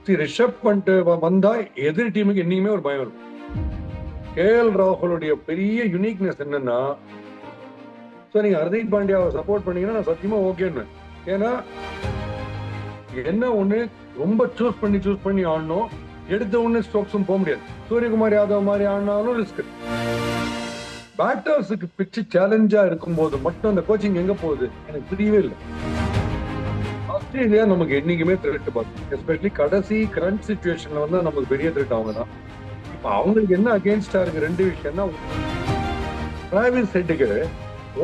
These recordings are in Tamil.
ரிஷப் பண்ணிட்டு வந்தா எதிர் டீமுக்கு என்னைக்குமே ஒரு பயம் இருக்கும். கேஎல் ராகுலுடைய பெரிய யுனிக்னஸ் என்னன்னா, நீங்க ஹர்திக் பாண்டியாவை சப்போர்ட் பண்ணீங்கன்னா நான் சத்தியமா ஓகேன்னு. ஏன்னா என்ன ஒண்ணு, ரொம்ப சூஸ் பண்ணி ஆடணும். எடுத்த உடனே ஸ்ட்ரோக்ஸும் போக முடியாது. சூரியகுமார் யாதவ் மாதிரி ஆடினாலும் ரிஸ்க். பேட்டர்ஸுக்கு பிச்சு சேலஞ்சா இருக்கும் போது மட்டும் அந்த கோச்சிங் எங்க போகுது எனக்கு புரியவே இல்லை. ஆஸ்திரேலியா நமக்கு என்னைக்குமே த்ரெட் பார்த்து, எஸ்பெஷலி கடைசி கரண்ட் சிச்சுவேஷன்ல வந்து நமக்கு பெரிய த்ரெட் அவங்க தான். இப்ப அவங்களுக்கு என்ன அகேன்ஸ்டா இருக்கு ரெண்டு விஷயம்னா, டிராவிஸ் ஹெட்டுக்கு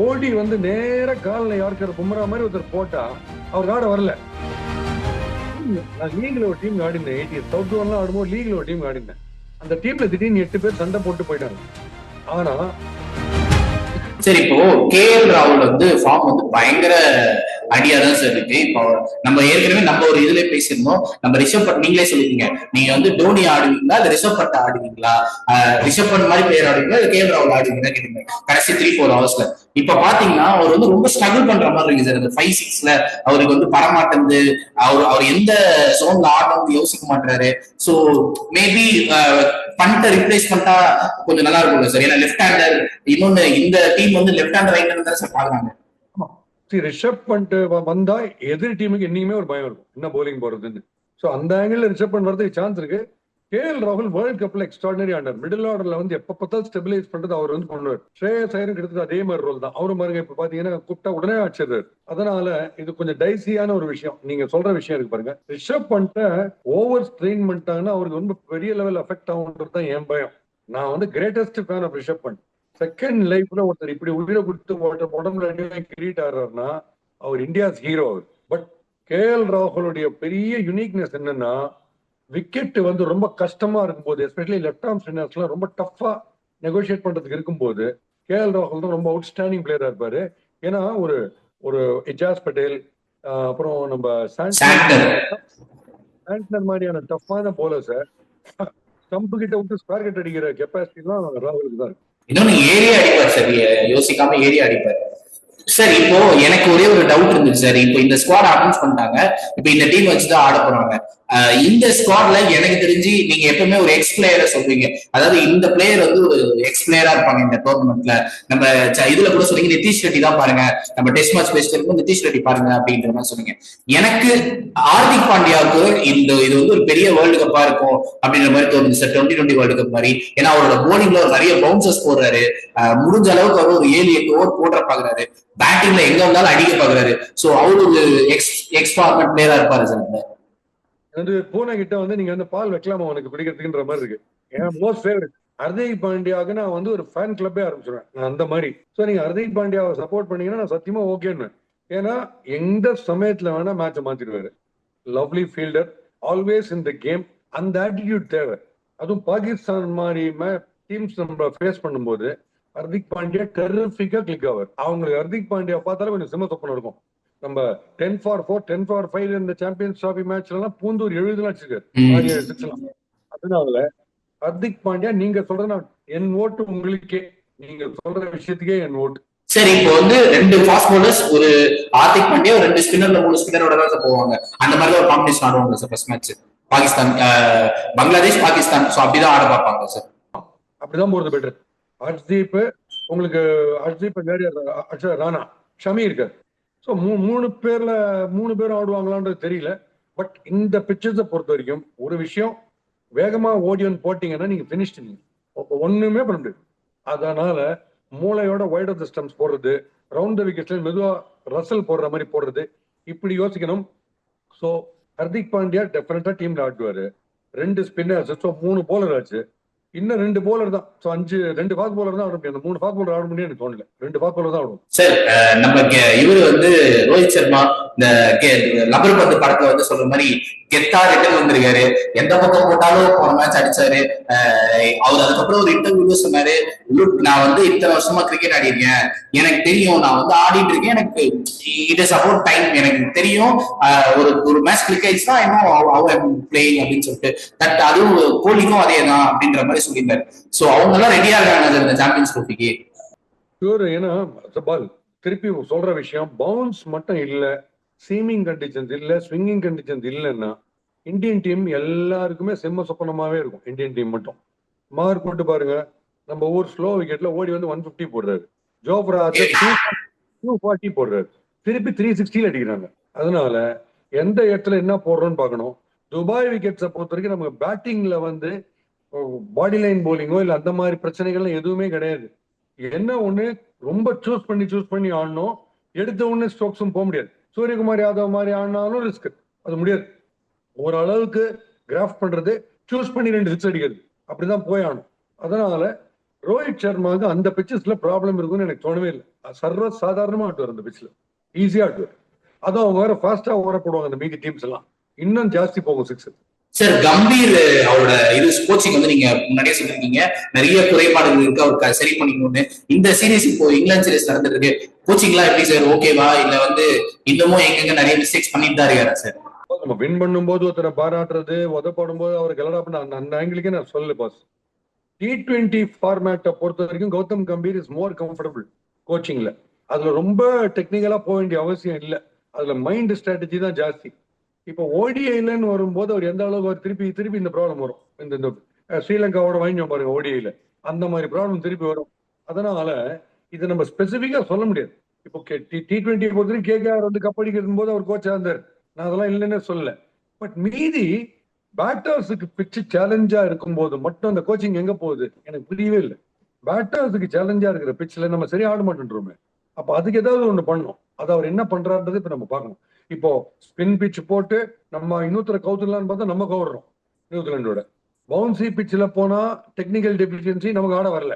ஓடி வந்து நேர காலில் யாருக்கிற பும்ரா மாதிரி ஒருத்தர் போட்டா அவர் ஆட வரல. நான் லீக்ல ஒரு டீம் ஆடினேன், 80 சவுத் ஜோன்லாம் ஆடும்போது லீக்ல ஒரு டீம் ஆடினேன். அந்த டீம்ல திடீர்னு 8 பேர் சண்டை போட்டு போயிட்டாங்க. ஆனா சரி, இப்போ கேஎல் ராகுல் வந்து ஃபார்ம் வந்து பயங்கர அடியா தான் சார் இருக்கு. இப்போ நம்ம ஏற்கனவே நம்ம ஒரு இதுல பேசியிருந்தோம், நம்ம ரிஷப் பண்ட் நீங்களே சொல்லிருக்கீங்க, நீங்க வந்து டோனி ஆடுவீங்களா இல்ல ரிஷப் பண்ட் ஆடுவீங்களா, ரிஷப் பண்ட் மாதிரி பிளேயர் ஆடுவீங்களா இல்ல கேஎல் ராகுல் ஆடுவீங்களா கேட்டீங்க கடைசி 3-4 ஹவர்ஸ்ல. இப்ப பாத்தீங்கன்னா அவர் வந்து ரொம்ப ஸ்ட்ரகிள் பண்ற மாதிரி இருக்கு சார். அந்த 5-6ல அவருக்கு வந்து படமாட்டேந்து, அவர் எந்த ஜோன்ல ஆடணும்னு யோசிக்க மாட்டாரு. சோ மேபி பண்ட ரிப்ளேஸ் பண்ணிட்டா கொஞ்சம் நல்லா இருக்கும் சார். ஏன்னா லெஃப்ட் ஹேண்டர், இன்னொன்னு இந்த டீம் வந்து left hander right hander sir பாக்குறாங்க. ரிஷப் பண்ணிட்டு வந்தா எதிர் டீமுக்கு என்னைக்குமே ஒரு பயம் இருக்கும், என்ன போலிங் போறதுன்னு. சோ அந்த ஆங்கிள் ரிஷப் பண்ண வரதுக்கு சான்ஸ் இருக்கு. கேஎல் ராகுல் வேர்ல்ட் கப்ல எக்ஸ்ட்ராடனரி ஆண்டர். மிடில் ஆர்டர்ல வந்து எப்ப பார்த்தாலும் ஸ்டெபிலைஸ் பண்றது அவர் வந்து பண்ணுவார். ஸ்ரேயஸ் ஐயரும் கிட்டத்தட்ட அதே மாதிரி ரோல் தான். அவரும் பாருங்க இப்ப பாத்தீங்கன்னா கூப்பிட்டா உடனே ஆச்சிடுறாரு. அதனால இது கொஞ்சம் டைசியான ஒரு விஷயம். நீங்க சொல்ற விஷயம் இருக்கு பாருங்க, ரிஷப் பண்ணிட்ட ஓவர் ஸ்ட்ரெயின் பண்ணிட்டாங்கன்னா அவருக்கு ரொம்ப பெரிய லெவல் அஃபெக்ட் ஆகுன்றது தான் என் பயம். நான் வந்து greatest fan of Rishabh Pant. Second லைஃப்ல ஒருத்தர் இப்படி உயிரை கொடுத்து உடம்புல கிரியேட் ஆடுறாருன்னா அவர் இந்தியாஸ் ஹீரோ அவர். பட் கேஎல் ராகுலுடைய பெரிய யுனிக்னஸ் என்னன்னா, விக்கெட் வந்து ரொம்ப கஷ்டமா இருக்கும்போது, எஸ்பெஷலி லெஃப்ட் ஆர்ம் ஸ்பின்னர்ஸ்லாம் ரொம்ப டஃபா நெகோசியேட் பண்றதுக்கு இருக்கும்போது கேஎல் ராகுல் தான் ரொம்ப அவுட்ஸ்டாண்டிங் பிளேயரா இருப்பாரு. ஏன்னா ஒரு ஒரு எஜாஸ் பட்டேல், அப்புறம் நம்ம சாண்டனர் மாதிரியான டஃப்பான போலர்ஸ் ஸ்டம்ப் கிட்ட விட்டு ஸ்கொயர் கட் அடிக்கிற கெப்பாசிட்டி எல்லாம் ராகுலுக்கு தான் இருக்கு. இன்னொன்னு ஏரியா அடிப்பார் சார், யோசிக்காம ஏரியா அடிப்பார் சார். இப்போ எனக்கு ஒரே ஒரு டவுட் இருந்துச்சு சார். இப்போ இந்த ஸ்குவாட் அனௌன்ஸ் பண்ணிட்டாங்க, இப்போ இந்த டீம் வச்சுதான் ஆட போறாங்க. இந்த ஸ்குவாட்ல எனக்கு தெரிஞ்சு நீங்க எப்பவுமே ஒரு எக்ஸ் பிளேயரை சொல்றீங்க, அதாவது இந்த பிளேயர் வந்து ஒரு எக்ஸ் பிளேயரா இருப்பாங்க இந்த டோர்னமெண்ட்ல. நம்ம இதுல கூட சொன்னீங்க நிதிஷ் ரெட்டி தான் பாருங்க, நம்ம டெஸ்ட் மேட்ச் பேசிட்டு இருக்கும் நிதிஷ் ரெட்டி பாருங்க அப்படின்ற மாதிரி சொன்னீங்க. எனக்கு ஹார்திக் பாண்டியாவுக்கு இது வந்து ஒரு பெரிய வேர்ல்டு கப்பா இருக்கும் அப்படின்ற மாதிரி தோணுது சார், 2020 வேர்ல்டு கப் மாதிரி. ஏன்னா அவரோட போலிங்ல ஒரு நிறைய பவுன்சர்ஸ் போடுறாரு, முடிஞ்ச அளவுக்கு அவர் ஒரு 7-8 ஓவர் போடுற பாக்குறாரு, பேட்டிங்ல எங்க வந்தாலும் அடிக்க பாக்குறாரு. சோ அவரு ஒரு எக்ஸ் ஃபார்மட் பிளேயரா இருப்பாரு சார். வந்து பூனை கிட்ட வந்து நீங்க வந்து பால் வைக்கலாமா உனக்கு பிடிக்கிறதுக்குன்ற மாதிரி இருக்கு. என் மோஸ்ட் ஃபேவரட் ஹர்திக் பாண்டியாவுக்கு நான் வந்து ஒரு ஃபேன் கிளப்பே ஆரம்பிச்சிருவேன் நான் அந்த மாதிரி. ஸோ நீங்க ஹர்திக் பாண்டியாவை சப்போர்ட் பண்ணீங்கன்னா நான் சத்தியமா ஓகேன்னு. ஏன்னா எந்த சமயத்துல வேணா மேட்சை மாத்திடுவாரு. Lovely fielder, always in the game. அந்த ஆட்டிடியூட் தேவை. அதுவும் பாகிஸ்தான் மாதிரி டீம்ஸ் நம்ம ஃபேஸ் பண்ணும்போது ஹர்திக் பாண்டியா டெரிஃபிக்கா கிளிக் ஆவார். அவங்களுக்கு ஹர்திக் பாண்டியா பார்த்தாலும் கொஞ்சம் சிம்ம சொப்பனம் இருக்கும். நம்ம 10 for 4 10 for 5 இந்த சாம்பியன்ஸ் டிராபி மேட்ச்ல எல்லாம் பூந்தூர் 70 அடிச்சிருக்காரு. அதனால ஹர்திக் பாண்டியா நீங்க சொல்ற என் ஓட்டு உங்களுக்கே, நீங்க சொல்ற விஷயத்துக்கே என் ஓட்டு. சரி, இப்போ வந்து 2 ஃபாஸ்ட் பவுலர்ஸ், ஒரு ஹார்திக் பாண்டியா, ஒரு 2 ஸ்பின்னர்ல 3 ஸ்பின்னரோட தான் போவாங்க. அந்த மாதிரி ஒரு காம்பினேஷன் ஆடுவாங்க sir first match. Pakistan, Bangladesh, Pakistan. So அப்படிதான் ஆட பார்ப்பாங்க சார். அப்படிதான் போறது பெட்டர். ஹர்தீப் உங்களுக்கு ஹர்தீப் ராணா ஷமி இருக்காரு. ஸோ 3 பேரும் ஆடுவாங்களான்றது தெரியல. பட் இந்த பிச்சர்ஸை பொறுத்த வரைக்கும் ஒரு விஷயம், வேகமா ஓடியன் போட்டீங்கன்னா நீங்க பினிஷ்ட், ஒண்ணுமே பண்ண முடியாது. அதனால மூளையோட வைட் ஆஃப் தி ஸ்டம்ப்ஸ் போடுறது, ரவுண்ட் த விக்கெட்ஸ்ல மெதுவா ரசல் போடுற மாதிரி போடுறது, இப்படி யோசிக்கணும். ஸோ ஹர்திக் பாண்டியா டெஃபினட்டா டீம்ல ஆடுவாரு. 2 ஸ்பின்னர்ஸ், ஸோ 3 போலர் ஆச்சு. இன்னும் 2 போலர் தான். ஸோ 2 ஃபாஸ்ட் போலர் தான் ஆட முடியும். 3 ஃபாஸ்ட் போலர் ஆட முடியும் எனக்கு தோணல. 2 ஃபாஸ்ட் போலர் தான் ஆடும் சார். நம்ம இவரு வந்து ரோஹித் சர்மா இந்த லபர் பந்து படத்துல வந்து சொல்ற மாதிரி கெத்தா ரிட்டர்ன் வந்திருக்காரு. எந்த பக்கம் போட்டாலும் போன மேட்ச் அடிச்சாரு. அவர் அதுக்கப்புறம் ஒரு இன்டர்வியூ சொன்னாரு, நான் வந்து இத்தனை வருஷமா கிரிக்கெட் ஆடி இருக்கேன், எனக்கு தெரியும், நான் வந்து ஆடிட்டு இருக்கேன், எனக்கு இட் இஸ் அபவுட் டைம், எனக்கு தெரியும், ஒரு மேட்ச் கிளிக் ஆயிடுச்சுன்னா இன்னும் பிளேயிங் அப்படின்னு சொல்லிட்டு. பட் அதுவும் கோலிக்கும் அதே தான் அப்படின்ற மாதிரி சொல்லியிருந்தாரு. சோ அவங்க எல்லாம் ரெடியா இருக்காங்க இந்த சாம்பியன்ஸ் ட்ரோஃபிக்கு. ஏன்னா திருப்பி சொல்ற விஷயம், பவுன்ஸ் மட்டும் இல்ல, சீமிங் கண்டிஷன்ஸ் இல்ல, ஸ்விங்கிங் கண்டிஷன்ஸ் இல்லைன்னா இந்தியன் டீம் எல்லாருக்குமே செம்ம சொப்பனமாவே இருக்கும். இந்தியன் டீம் மட்டும் மார்க் போட்டு பாருங்க. நம்ம ஊர் ஸ்லோ விக்கெட்ல ஓடி வந்து 150 போடுறாரு. ஜோப்ரா ஆர்ச்சர் 240 போடுறாரு. திருப்பி 360 அடிக்கிறாங்க. அதனால எந்த இடத்துல என்ன போடுறோம்னு பார்க்கணும். துபாய் விக்கெட்ஸை பொறுத்த வரைக்கும் நமக்கு பேட்டிங்ல வந்து பாடி லைன் போலிங்கோ இல்ல அந்த மாதிரி பிரச்சனைகள்லாம் எதுவுமே கிடையாது. என்ன ஒண்ணு ரொம்ப சூஸ் பண்ணி ஆடணும். எடுத்த உடனே ஸ்ட்ரோக்ஸும் போக முடியாது. சூரியகுமார் யாதவ் மாதிரி ஆடினாலும் ரிஸ்க், அது முடியாது. ஓரளவுக்கு கிராஃப்ட் பண்றது, சூஸ் பண்ணி 2 சிக்ஸ் அடிக்கிறது, அப்படிதான் போய் ஆகணும். அதனால ரோஹித் சர்மாவுக்கு அந்த பிச்சஸ்ல ப்ராப்ளம் இருக்குன்னு எனக்கு தோணவே இல்லை. சர்வ சாதாரணமா ஆட்டுவார் அந்த பிச்சில், ஈஸியா ஆட்டுவார். அதுவும் அவங்க வேற ஃபாஸ்டா ஓவர போடுவாங்க. அந்த மீதி டீம்ஸ் எல்லாம் இன்னும் ஜாஸ்தி போகும் சிக்ஸ். சார் கம்பீர் அவரோட இது கோச்சிங் வந்து நீங்க முன்னாடியே சொல்லிருக்கீங்க, நிறைய குறைபாடுகள் இருக்கு, அவருக்கு சரி பண்ணிக்கணும்னு. இந்த சீரீஸ் இப்போ இங்கிலாந்து சீரீஸ் நடந்துட்டு இருக்கு, கோச்சிங் எல்லாம் எப்படி சார், ஓகேவா இல்ல வந்து இன்னமும் எங்கெங்க நிறைய மிஸ்டேக்ஸ் பண்ணிட்டு தான் இருக்காரா சார்? நம்ம வின் பண்ணும்போது ஒருத்தரை பாராட்டுறது, உதப்படும் போது அவர் கலடா பண்ண அந்த ஆங்கிளுக்கே நான் சொல்லு பாஸ். T20 ஃபார்மேட்டை பொறுத்த வரைக்கும் Gautam Gambhir is more comfortable கோச்சிங்ல. அதுல ரொம்ப டெக்னிக்கலா போக வேண்டிய அவசியம் இல்லை. அதுல மைண்ட் ஸ்ட்ராட்டஜி தான் ஜாஸ்தி. இப்போ ஓடிஐலன்னு வரும்போது அவர் எந்த அளவுக்கு அவர் திருப்பி திருப்பி இந்த ப்ராப்ளம் வரும். இந்த ஸ்ரீலங்காவோட வாங்கினோம் பாருங்க ஓடிஐல, அந்த மாதிரி ப்ராப்ளம் திருப்பி வரும். அதனால இதை நம்ம ஸ்பெசிபிக்கா சொல்ல முடியாது. இப்போ T20 பொறுத்த வரைக்கும் கேகேஆர் வந்து கப்படிக்கிறது போது அவர் கோச்சா இருந்தார், நான் அதெல்லாம் இல்லைன்னு சொல்லல. பட் மீதி பேட்டர்ஸுக்கு பிச்சு சேலஞ்சா இருக்கும் போது மட்டும் அந்த கோச்சிங் எங்க போகுது எனக்கு புரியவே இல்லை. பேட்டர்ஸுக்கு சேலஞ்சா இருக்கிற பிச்சில் நம்ம சரியா ஆட மாட்டேன்றோமே. அப்ப அதுக்கு ஏதாவது ஒண்ணு பண்ணணும். அது அவர் என்ன பண்றாருன்றது இப்ப நம்ம பார்க்கணும். இப்போ ஸ்பின் பிச் போட்டு நம்ம இன்னொருத்தர கவுத்துலான்னு பார்த்தா நம்ம கவுறோம். நியூசிலாண்டோட பவுன்சி பிச்சில் போனா டெக்னிக்கல் டெபிஷியன்சி நமக்கு ஆட வரல.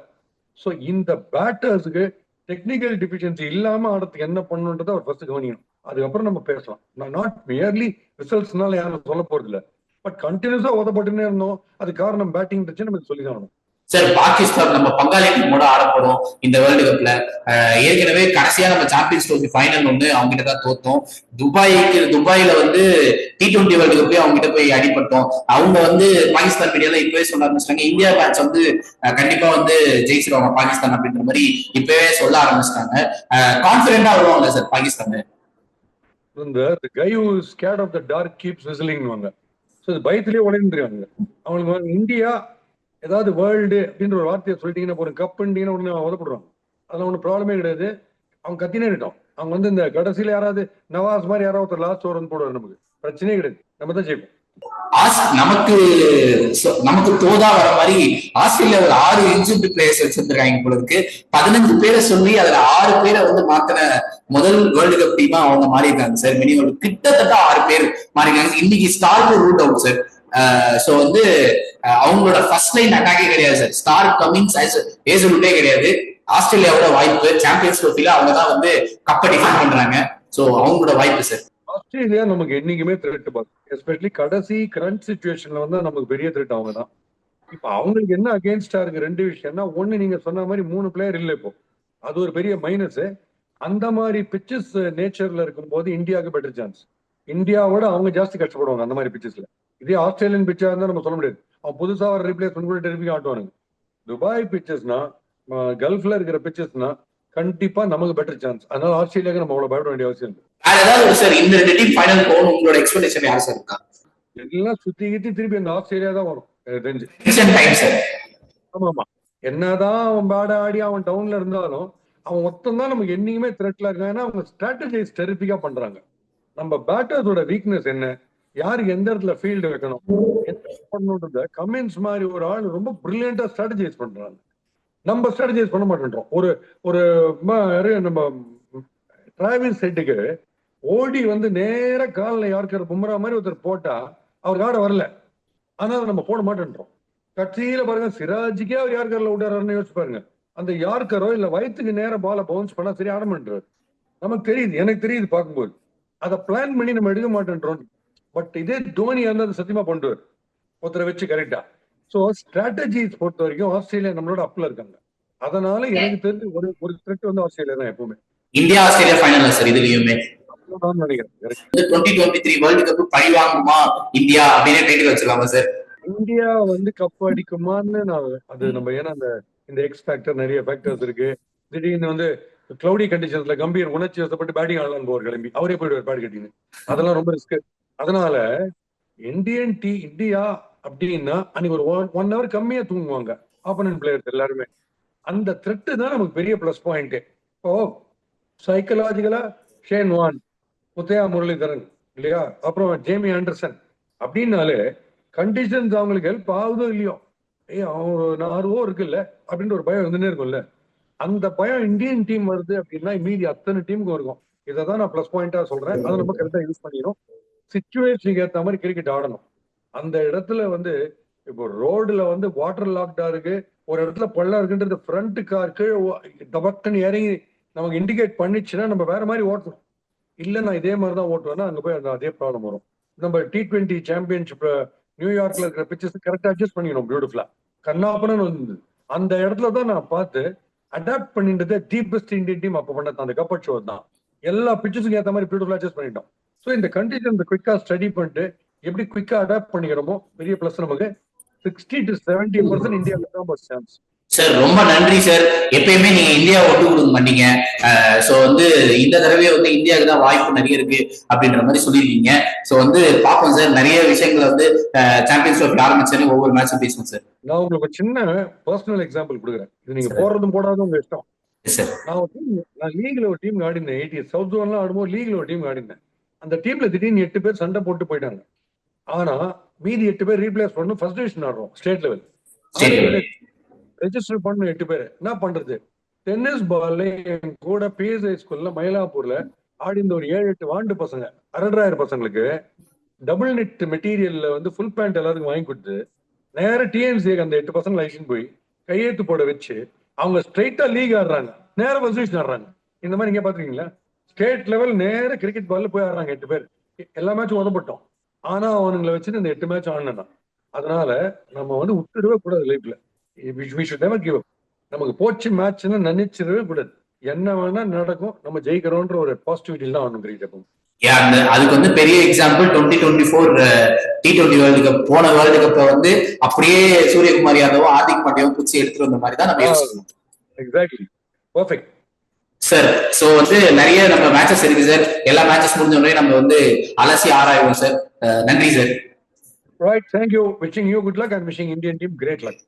ஸோ இந்த பேட்டர்ஸுக்கு டெக்னிக்கல் டிஃபிஷியன்சி இல்லாம ஆடத்துக்கு என்ன பண்ணணுன்றதை அவர் ஃபர்ஸ்ட் கவனிக்கணும். அதுக்கப்புறம் நம்ம பேசலாம். நாட் மியர்லி ரிசல்ட்ஸ்னால யாரும் சொல்ல போறது இல்லை. பட் கண்டினியூஸா உதப்பட்டுனே இருந்தோம். அது காரணம் பேட்டிங் பிரச்சனை நமக்கு சொல்லிதான். சார் பாகிஸ்தான் நம்ம பங்காளி டீமோட ஆட போறோம் இந்த வேர்ல்டு கப்ல. ஏற்கனவே கடைசியா நம்ம சாம்பியன்ஸ் ட்ரோஃபி ஃபைனல் ஒண்ணு அவங்க கிட்ட தான் தோத்தோம். துபாயில வந்து T20 வேர்ல்டு கப்லயே அவங்க கிட்ட போய் அடிபட்டோம். அவங்க வந்து பாகிஸ்தான் மீடியால இப்பவே சொல்ல ஆரம்பிச்சிட்டாங்க, இந்தியா மேட்ச் வந்து கண்டிப்பா வந்து ஜெயிச்சிருவாங்க பாகிஸ்தான் அப்படின்ற மாதிரி இப்பவே சொல்ல ஆரம்பிச்சிட்டாங்க. கான்பிடென்டா வருவாங்க sir Pakistan. The guy who is scared of the dark keeps whistling வாங்க. ஸோ பயத்திலேயே உடைந்துருவாங்க. அவங்களுக்கு இந்தியா ஏதாவது வேர்ல்டு அப்படின்ற ஒரு வார்த்தையை சொல்லிட்டீங்கன்னா ஒரு கப்புன்னு உடனே உதப்படுறாங்க. அதெல்லாம் ஒன்றும் ப்ராப்ளமே கிடையாது. அவங்க கத்தினே இருக்கட்டும். அவங்க வந்து இந்த கடைசியில யாராவது நவாஸ் மாதிரி யாராவது ஒருத்தர் லாஸ்ட் ஓவர் போடுவார், நமக்கு பிரச்சனையே கிடையாது, நம்ம தான் ஜெயிப்போம். நமக்கு தோதா வர மாதிரி ஆஸ்திரேலியா ஒரு 6 இன்ஜூர்டு பிளேயர்ஸ் வச்சிருக்காங்க போல இருக்கு. 15 பேரை சொல்லி அதுல 6 பேரை வந்து மாத்தின முதல் வேர்ல்டு கப் டீமா அவங்க மாறி இருக்காங்க சார். மினிமம் கிட்டத்தட்ட 6 பேர் மாறி இருக்காங்க. இன்னைக்கு ஸ்டார்க்கு ரூட் அவுட் சார். சோ வந்து அவங்களோட ஃபர்ஸ்ட் லைன் அட்டாக்கே கிடையாது சார். ஸ்டார் கமின்ஸ் ஏசலுட்டே கிடையாது. ஆஸ்திரேலியாவோட வாய்ப்பு சாம்பியன்ஸ் ட்ரோஃபில அவங்க தான் வந்து கப்பை டிஃபெண்ட் பண்றாங்க. சோ அவங்களோட வாய்ப்பு சார். ஆஸ்திரேலியா நமக்கு என்னைக்குமே த்ரெட் பாஸ், எஸ்பெஷலி கடைசி கரண்ட் சிச்சுவேஷன்ல வந்து நமக்கு பெரிய த்ரெட் அவங்க தான். இப்ப அவங்களுக்கு என்ன அகேன்ஸ்டா இருக்கு 2 விஷயம்னா, ஒண்ணு நீங்க சொன்ன மாதிரி 3 பிளேயர் இல்லை இப்போ, அது ஒரு பெரிய மைனஸ். அந்த மாதிரி பிச்சஸ் நேச்சர்ல இருக்கும்போது இந்தியாவுக்கு பெட்டர் சான்ஸ். இந்தியாவோட அவங்க ஜாஸ்தி கஷ்டப்படுவாங்க அந்த மாதிரி பிச்சஸ்ல. இதே ஆஸ்திரேலியன் பிச்சா இருந்தா நம்ம சொல்ல முடியாது, அவன் புதுசா வர ரீப்ளேஸ்மெண்ட் கூட டெரிபிக் ஆட்டுவானுங்க. துபாய் பிச்சஸ்னா, கல்ஃப்ல இருக்கிற பிச்சஸ்னா கண்டிப்பா நமக்கு பெட்டர் சான்ஸ். அதனால ஆஸ்திரேலியாவுக்கு நம்ம அவ்வளவு பயப்பட வேண்டிய அவசியம் இல்லை. சார் இந்த 2 டீம் ஃபைனல் போகணும் உங்களோட எக்ஸ்பெக்டேஷன் யார் சார் இருக்கா? எல்லாம் சுத்தி கிட்டி திருப்பி அந்த ஆஸ்திரேலியா தான் வரும் தெரிஞ்சு. ஆமா ஆமா, என்னதான் அவன் பேட ஆடி அவன் டவுன்ல இருந்தாலும் அவன் ஒருத்தன் தான் நமக்கு என்னைக்குமே த்ரெட்ல இருக்காங்க. ஏன்னா அவங்க ஸ்ட்ராட்டஜைஸ் டெரிபிக்கா பண்றாங்க. நம்ம பேட்டர்ஸோட வீக்னஸ் என்ன, யாருக்கு எந்த இடத்துல ஃபீல்டு வைக்கணும், என்ன பண்ணணுன்றத கமின்ஸ் மாதிரி ஒரு ஆள் ரொம்ப பிரில்லியண்டா ஸ்ட்ராட்டஜைஸ் பண்றாங்க. நம்ம ஸ்ட்ராட்டஜைஸ் பண்ண மாட்டேன்றோம். ஒரு நம்ம டிராவிஸ் ஹெட்டுக்கு ஓடி வந்து நேர காலில் யாருக்கிற பும்ரா மாதிரி ஒருத்தர் போட்டா அவருக்கு ஆட வரல, ஆனால் நம்ம போட மாட்டேன்றோம். கட்சியில பாருங்க சிராஜிக்கே அவர் யார்கர்ல விட்டாருன்னு யோசிச்சு பாருங்க. அந்த யார்கரோ இல்ல வயிற்றுக்கு நேரம் பால பவுன்ஸ் பண்ணா சரி ஆட மாட்டேறாரு. நமக்கு தெரியுது, எனக்கு தெரியுது பார்க்கும்போது. அதை பிளான் பண்ணி நம்ம எடுக்க மாட்டேன்றோம். பட் இதே தோனி வந்து அதை சத்தியமா பண்ணுவார் ஒருத்தரை வச்சு கரெக்டா. ஸோ ஸ்ட்ராட்டஜிஸ் பொறுத்த வரைக்கும் ஆஸ்திரேலியா நம்மளோட அப்ல இருக்காங்க. அதனால எனக்கு தெரிஞ்சு ஒரு த்ரெட் வந்து ஆஸ்திரேலியா தான் எப்பவுமே. India Australia final sir. இதுலயுமே 2023 வேர்ல்டு கப் பழிவாங்குமா இந்தியா அப்படின்னு டைட்டில் வச்சிருக்காங்க சார். இந்தியா வந்து கப் அடிக்குமான்னு நான் அது நம்ம ஏன்னா இந்த எக்ஸ் ஃபேக்டர் நிறைய ஃபேக்டர்ஸ் இருக்கு. திடீர்னு வந்து கிளவுடி கண்டிஷன்ஸ்ல கம்பீர் உணர்ச்சி வசப்பட்டு பேட்டிங் ஆடலான்னு போவார் கிளம்பி, அவரே போயிடுவார் பேட் கட்டின்னு. அதெல்லாம் ரொம்ப ரிஸ்க். அதனால இந்தியா அப்படின்னா அன்னைக்கு ஒரு 1 hour கம்மியா தூங்குவாங்க ஆப்போனன்ட் பிளேயர்ஸ் எல்லாருமே. அந்த த்ரெட்டு தான் நமக்கு பெரிய பிளஸ் பாயிண்ட். இப்போ சைக்கலாஜிக்கலா ஷேன் வான், முத்தையா முரளிதரன் இல்லையா, அப்புறம் ஜேமி ஆண்டர்சன் அப்படின்னாலே கண்டிஷன்ஸ் அவங்களுக்கு ஹெல்ப் ஆகுதோ இல்லையோ, அவன் 6 ஓவர் இருக்குல்ல அப்படின்ற ஒரு பயம் இருந்துன்னே இருக்கும்ல. அந்த பயம் இந்தியன் டீம் வருது அப்படின்னா மீதி அத்தனை டீமுக்கும் இருக்கும். இதை தான் நான் பிளஸ் பாயிண்டா சொல்றேன். அதை நம்ம கரெக்டா யூஸ் பண்ணிடும். சிச்சுவேஷனுக்கு ஏற்ற மாதிரி கிரிக்கெட் ஆடணும். அந்த இடத்துல வந்து இப்போ ரோடுல வந்து வாட்டர் லாக்டா இருக்கு, ஒரு இடத்துல பள்ளம் இருக்குன்றது ஃப்ரண்ட் காருக்கு டபக்குன்னு இறங்கி நமக்கு இண்டிகேட் பண்ணிச்சுன்னா நம்ம வேற மாதிரி ஓட்டணும். இல்ல நான் இதே மாதிரி தான் ஓட்டுவேன்னா அங்க போய் அதே ப்ராப்ளம் வரும். நம்ம T20 சாம்பியன்ஷிப் நியூயார்க்ல இருக்கிற பிச்சர்ஸ் கரெக்டா அட்ஜஸ்ட் பண்ணிக்கணும் பியூட்டிஃபுல்லா. கண்ணாப்பனன்னு வந்து அந்த இடத்துல தான் நான் பார்த்து அடாப்ட் பண்ணிட்டு டீபஸ்ட் இந்தியன் டீம் அப்ப பண்ணது அந்த கப்பட் ஷோ தான். எல்லா பிச்சர்ஸுக்கு ஏற்ற மாதிரி பியூட்டிஃபுல்லா அட்ஜஸ்ட் பண்ணிட்டோம். ஸோ இந்த கண்டிஷன் குவிக்கா ஸ்டடி பண்ணிட்டு எப்படி குவிக்கா அடாப்ட் பண்ணிக்கிறோமோ பெரிய பிளஸ். நமக்கு 60 to 70% இந்தியாவுக்கு தான் சான்ஸ். சார் ரொம்ப நன்றி சார். எப்பயுமே நீங்க இந்தியா ஒட்டு கொடுக்க மாட்டீங்க. சோ வந்து இந்த தடவை வந்து இந்தியாவுக்கு தான் வாய்ப்பு நிறைய இருக்கு அப்படின்ற மாதிரி சொல்லியிருக்கீங்க. சோ வந்து பாப்போம் சார், நிறைய விஷயங்களை வந்து சாம்பியன்ஸ் ட்ரோஃபி ஆரம்பிச்சாலும் ஒவ்வொரு மேட்சும் பேசுவோம் சார். நான் உங்களுக்கு ஒரு சின்ன பர்சனல் எக்ஸாம்பிள் கொடுக்குறேன். இது நீங்க போடுறதும் போடாதும் உங்க இஷ்டம். நான் லீக்ல ஒரு டீம் ஆடினேன். 80 சவுத் ஜோன்லாம் ஆடும்போது லீக்ல ஒரு டீம் ஆடினேன். அந்த டீம்ல திடீர்னு 8 பேர் சண்டை போட்டு போயிட்டாங்க. ஆனா மீதி 8 பேர் ரீப்ளேஸ் பண்ணணும். ஃபர்ஸ்ட் டிவிஷன் ஆடுறோம், ஸ்டேட் லெவல் ரெஜிஸ்டர் பண்ண 8 பேர். என்ன பண்றது? டென்னிஸ் பால்ல என் கூட PSI ஸ்கூல்ல மயிலாப்பூர்ல ஆடிந்த ஒரு 7-8 வாண்டு பசங்க, 6,500 பசங்களுக்கு டபுள் நெட் மெட்டீரியல்ல வந்து ஃபுல் பேண்ட் எல்லாருக்கும் வாங்கி கொடுத்து நேர TNCக்கு அந்த 8 பசங்க லைசன் போய் கையெழுத்து போட வச்சு அவங்க ஸ்ட்ரைட்டா லீக் ஆடுறாங்க, நேர ஃபர்ஸ்ட் டிவிஷன் ஆடுறாங்க. இந்த மாதிரி நீங்க பாத்துருக்கீங்களா? ஸ்டேட் லெவல் நேர கிரிக்கெட் பால்ல போய் ஆடுறாங்க 8 பேர். எல்லா மேட்சும் உதப்பட்டோம். ஆனா அவனுங்களை வச்சுட்டு இந்த 8 மேட்ச் ஆடினா. அதனால நம்ம வந்து விட்டுடவே கூடாது லைஃப்ல. We should never give up. நமக்கு போச்சு மேட்ச்னு நினைச்சிடவே கூடாது. என்ன வேணா நடக்கும், நம்ம ஜெயிக்கிறோன்ற ஒரு பாசிட்டிவிட்டில தான் ஆடணும் கிரிக்கெட். அதுக்கு வந்து பெரிய எக்ஸாம்பிள் 2024 T20 வேர்ல்டு கப். போன வேர்ல்டு கப் வந்து அப்படியே சூரியகுமார் யாதவும் ஹார்திக் பாண்டியாவும் பிடிச்சி எடுத்துட்டு வந்த மாதிரி தான் நம்ம யோசிக்கணும். Exactly, perfect sir. சோ வந்து நிறைய நம்ம மேட்சஸ் இருக்கு சார். எல்லா மேட்சஸ் முடிஞ்ச உடனே நம்ம வந்து அலசி ஆராய்வோம் சார். நன்றி sir. Right, thank you. Wishing you good luck and wishing Indian team great luck.